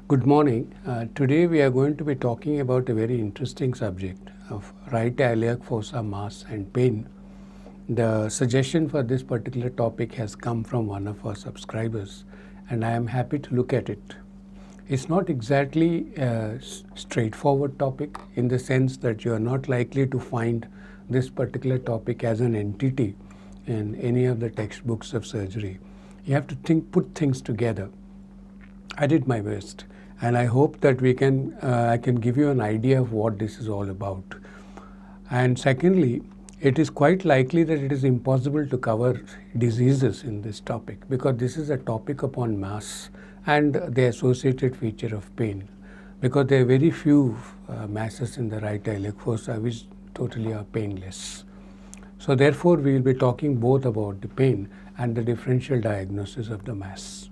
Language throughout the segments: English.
Good morning. Today we are going to be talking about a very interesting subject of right iliac fossa mass and pain. The suggestion for this particular topic has come from one of our subscribers, and I am happy to look at it. It's not exactly a straightforward topic in the sense that you are not likely to find this particular topic as an entity in any of the textbooks of surgery. You have to put things together. I did my best, and I hope that I can give you an idea of what this is all about. And secondly, it is quite likely that it is impossible to cover diseases in this topic because this is a topic upon mass and the associated feature of pain, because there are very few masses in the right iliac fossa which totally are painless. So therefore, we will be talking both about the pain and the differential diagnosis of the mass.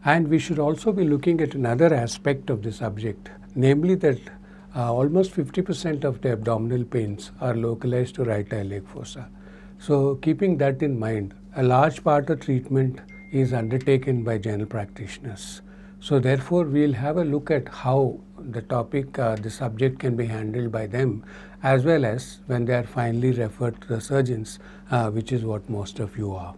And we should also be looking at another aspect of the subject, namely that almost 50% of the abdominal pains are localized to right iliac fossa. So keeping that in mind, a large part of treatment is undertaken by general practitioners. So therefore, we'll have a look at how the subject can be handled by them, as well as when they are finally referred to the surgeons, which is what most of you are.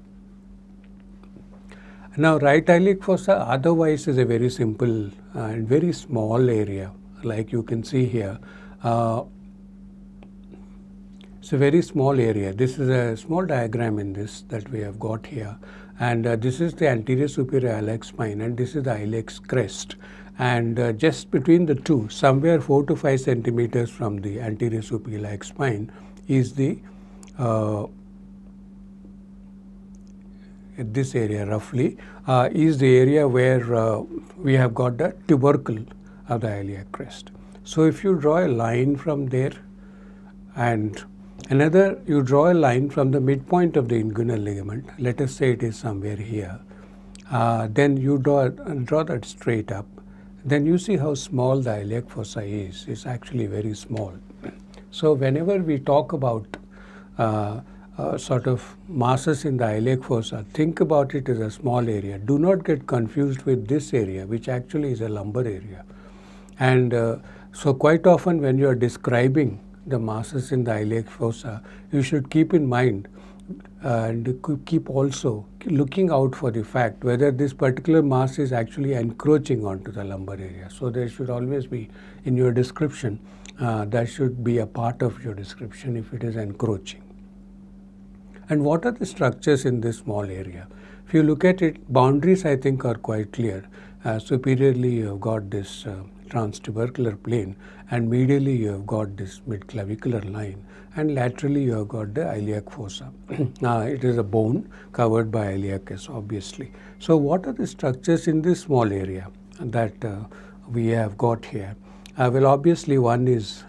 Now, right iliac fossa otherwise is a very simple and very small area, like you can see here. It's a very small area. This is a small diagram in this that we have got here, and this is the anterior superior iliac spine, and this is the iliac crest. And just between the two, somewhere 4 to 5 centimeters from the anterior superior iliac spine, is the this area roughly is the area where we have got the tubercle of the iliac crest. So if you draw a line from there and you draw a line from the midpoint of the inguinal ligament, let us say it is somewhere here, then you draw that straight up, then you see how small the iliac fossa is. It's actually very small. So whenever we talk about sort of masses in the iliac fossa, think about it as a small area. Do not get confused with this area, which actually is a lumbar area. And so quite often when you are describing the masses in the iliac fossa, you should keep in mind and keep also looking out for the fact whether this particular mass is actually encroaching onto the lumbar area. So there should always be in your description, that should be a part of your description if it is encroaching. And what are the structures in this small area? If you look at it, boundaries I think are quite clear. Superiorly you have got this transtubercular plane, and medially you have got this midclavicular line, and laterally you have got the iliac fossa. It is a bone covered by iliacus, obviously. So what are the structures in this small area that we have got here? Well, obviously one is,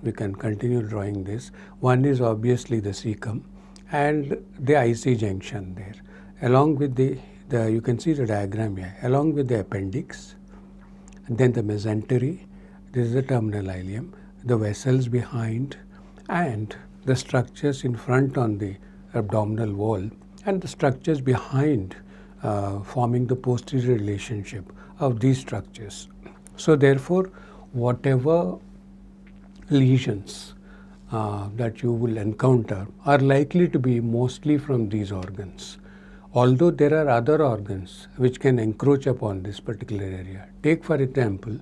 we can continue drawing this, one is obviously the cecum and the IC junction there, along with the you can see the diagram here, along with the appendix, and then the mesentery, this is the terminal ileum, the vessels behind, and the structures in front on the abdominal wall, and the structures behind forming the posterior relationship of these structures. So therefore, whatever lesions that you will encounter are likely to be mostly from these organs. Although there are other organs which can encroach upon this particular area. Take for example,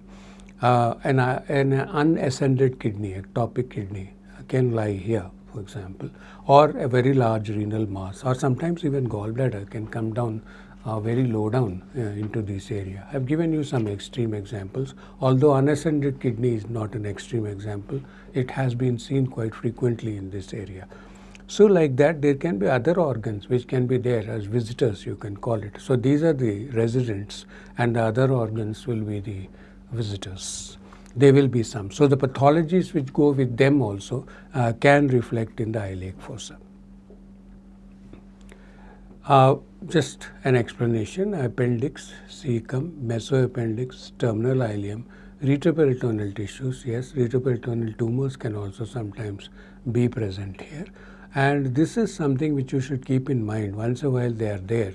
an unascended kidney, ectopic kidney can lie here, for example, or a very large renal mass, or sometimes even gallbladder can come down very low down into this area. I have given you some extreme examples. Although unascended kidney is not an extreme example, it has been seen quite frequently in this area. So like that, there can be other organs which can be there as visitors, you can call it. So these are the residents, and the other organs will be the visitors. There will be some. So the pathologies which go with them also can reflect in the iliac fossa. Just an explanation: appendix, cecum, mesoappendix, terminal ileum, retroperitoneal tissues. Yes, retroperitoneal tumors can also sometimes be present here. And this is something which you should keep in mind. Once a while they are there.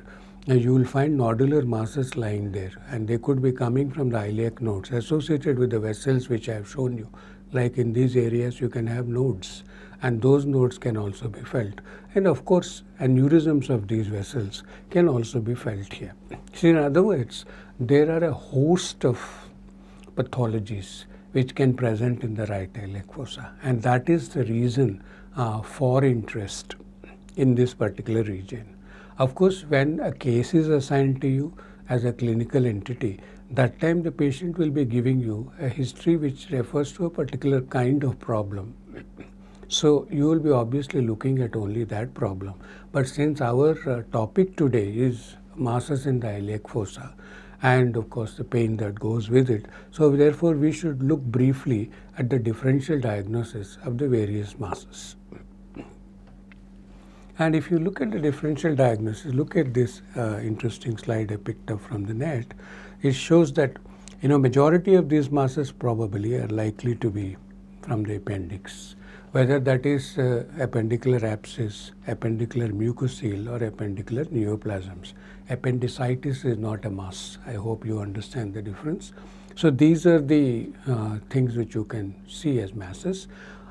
you will find nodular masses lying there, and they could be coming from the iliac nodes associated with the vessels which I have shown you. Like in these areas, you can have nodes, and those nodes can also be felt. And of course, aneurysms of these vessels can also be felt here. So in other words, there are a host of pathologies which can present in the right iliac fossa, and that is the reason for interest in this particular region. Of course, when a case is assigned to you as a clinical entity, that time the patient will be giving you a history which refers to a particular kind of problem. So you will be obviously looking at only that problem. But since our topic today is masses in the iliac fossa, and of course the pain that goes with it, so therefore we should look briefly at the differential diagnosis of the various masses. And if you look at the differential diagnosis, look at this interesting slide I picked up from the net. It shows that majority of these masses probably are likely to be from the appendix, whether that is appendicular abscess, appendicular mucocele, or appendicular neoplasms. Appendicitis is not a mass. I hope you understand the difference. So these are the things which you can see as masses.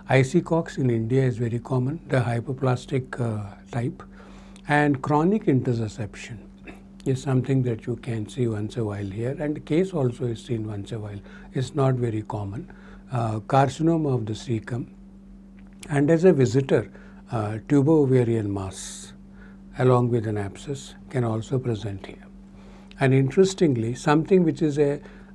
Icy-Cox in India is very common, the hypoplastic type, and chronic intersusception is something that you can see once a while here, and the case also is seen once a while. It's not very common. Carcinoma of the cecum, and as a visitor, tubo-ovarian mass along with an abscess can also present here. And interestingly, something which is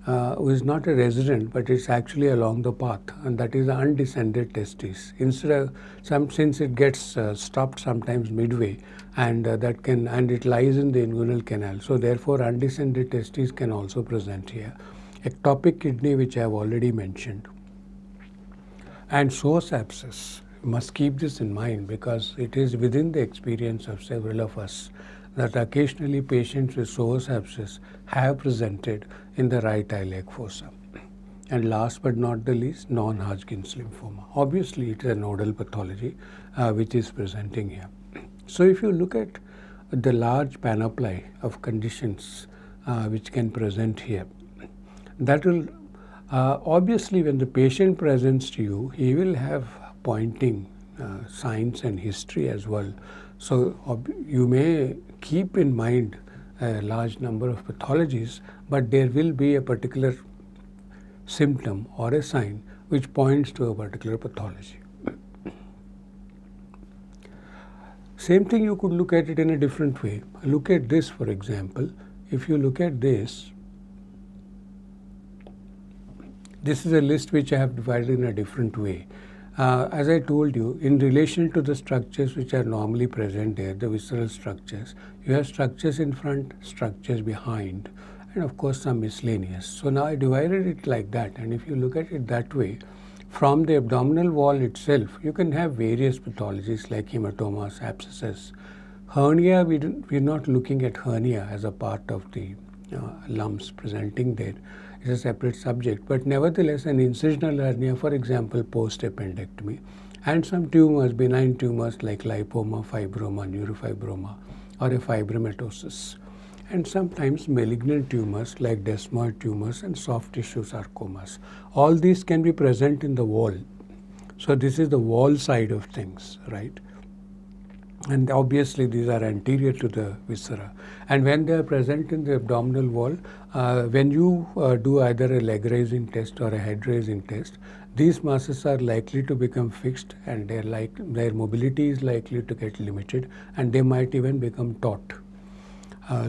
who is not a resident, but it's actually along the path, and that is the undescended testes. Instead of since it gets stopped sometimes midway, and and it lies in the inguinal canal, so therefore undescended testes can also present here. Ectopic kidney, which I have already mentioned, and psoas abscess. You must keep this in mind because it is within the experience of several of us that occasionally patients with psoas abscess have presented in the right iliac fossa. And last but not the least, non-Hodgkin's lymphoma. Obviously, it is a nodal pathology which is presenting here. So if you look at the large panoply of conditions which can present here, that will obviously when the patient presents to you, he will have pointing signs and history as well. So you may keep in mind a large number of pathologies, but there will be a particular symptom or a sign which points to a particular pathology. Same thing, you could look at it in a different way. Look at this, for example. If you look at this, this is a list which I have divided in a different way. As I told you, in relation to the structures which are normally present there, the visceral structures, you have structures in front, structures behind, and of course some miscellaneous. So now I divided it like that, and if you look at it that way, from the abdominal wall itself, you can have various pathologies like hematomas, abscesses. Hernia, we're not looking at hernia as a part of the lumps presenting there. It's a separate subject, but nevertheless an incisional hernia, for example, post-appendectomy, and some tumors, benign tumors like lipoma, fibroma, neurofibroma, or a fibromatosis, and sometimes malignant tumors like desmoid tumors and soft tissue sarcomas. All these can be present in the wall. So this is the wall side of things, right? And obviously these are anterior to the viscera. And when they are present in the abdominal wall, when you do either a leg raising test or a head raising test, these masses are likely to become fixed, and their mobility is likely to get limited, and they might even become taut.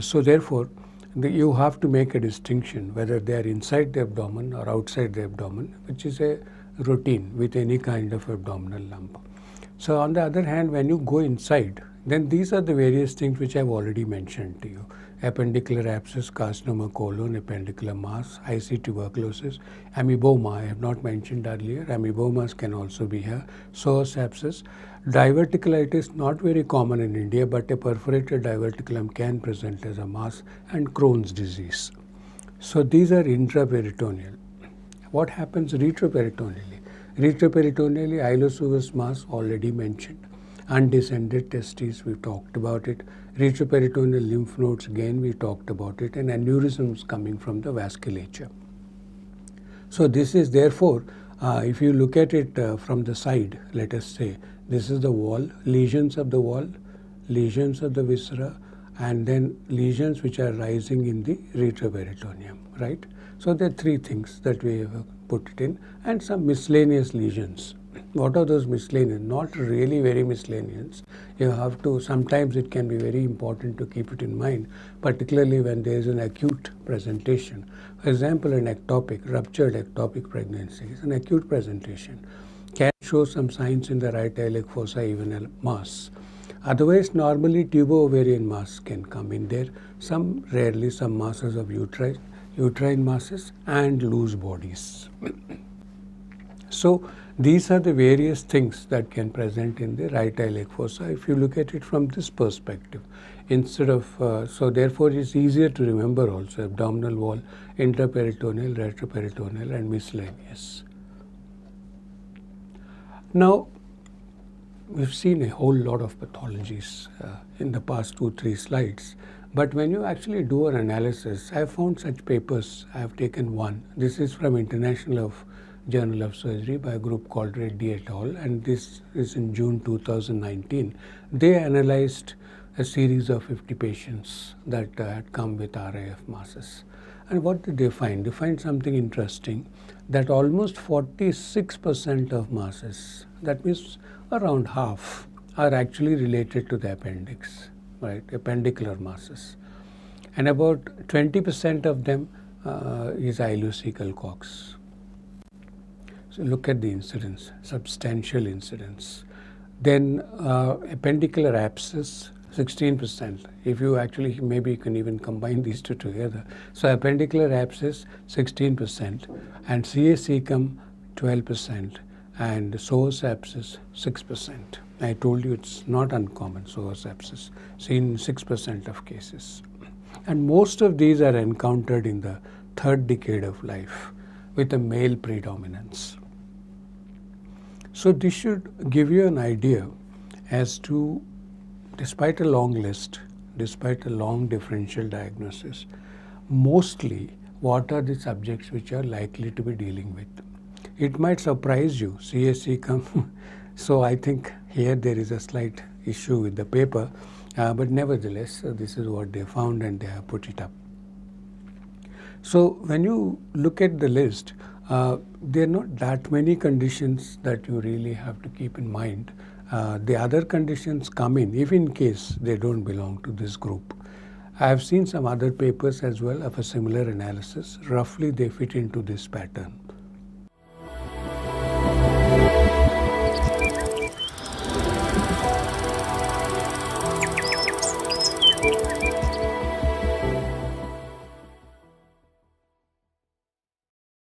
So therefore, you have to make a distinction whether they are inside the abdomen or outside the abdomen, which is a routine with any kind of abdominal lump. So on the other hand, when you go inside, then these are the various things which I have already mentioned to you. Appendicular abscess, carcinoma colon, appendicular mass, IC tuberculosis, amoeboma, I have not mentioned earlier. Amoebomas can also be here. Psoas abscess. Diverticulitis, not very common in India, but a perforated diverticulum can present as a mass, and Crohn's disease. So these are intraperitoneal. What happens retroperitoneally? Retroperitoneally, ileosuous mass, already mentioned. undescended testes, we talked about it. Retroperitoneal lymph nodes, again we talked about it, and aneurysms coming from the vasculature. So this is therefore, if you look at it from the side, let us say, this is the wall, lesions of the wall, lesions of the viscera, and then lesions which are rising in the retroperitoneum, right? So there are three things that we have put it in, and some miscellaneous lesions. What are those miscellaneous? Not really very miscellaneous. You have to, sometimes it can be very important to keep it in mind, particularly when there is an acute presentation. For example, an ectopic, ruptured ectopic pregnancy is an acute presentation. Can show some signs in the right iliac fossa, even a mass. Otherwise, normally tubo-ovarian mass can come in there. Some, rarely, some masses of uterine masses and loose bodies. So these are the various things that can present in the right iliac fossa if you look at it from this perspective. Instead of, so therefore it's easier to remember also abdominal wall, intraperitoneal, retroperitoneal, and miscellaneous. Now, we've seen a whole lot of pathologies in the past 2-3 slides, but when you actually do an analysis, I've found such papers. I've taken one. This is from International Journal of Surgery by a group called Reddy et al., and this is in June 2019. They analyzed a series of 50 patients that had come with RAF masses. And what did they find? They find something interesting, that almost 46% of masses, that means around half, are actually related to the appendix, right? Appendicular masses. And about 20% of them is ileocecal cox. So look at the incidence, substantial incidence. Then appendicular abscess, 16%. If you actually, maybe you can even combine these two together. So appendicular abscess, 16%, and CA-cecum, 12%, and psoas abscess, 6%. I told you it's not uncommon, psoas abscess, seen in 6% of cases. And most of these are encountered in the third decade of life with a male predominance. So this should give you an idea as to, despite a long list, despite a long differential diagnosis, mostly what are the subjects which are likely to be dealing with. It might surprise you, CA-cecum. So I think here there is a slight issue with the paper, but nevertheless, this is what they found and they have put it up. So when you look at the list, there are not that many conditions that you really have to keep in mind. The other conditions come in, if in case they don't belong to this group. I have seen some other papers as well of a similar analysis. Roughly they fit into this pattern.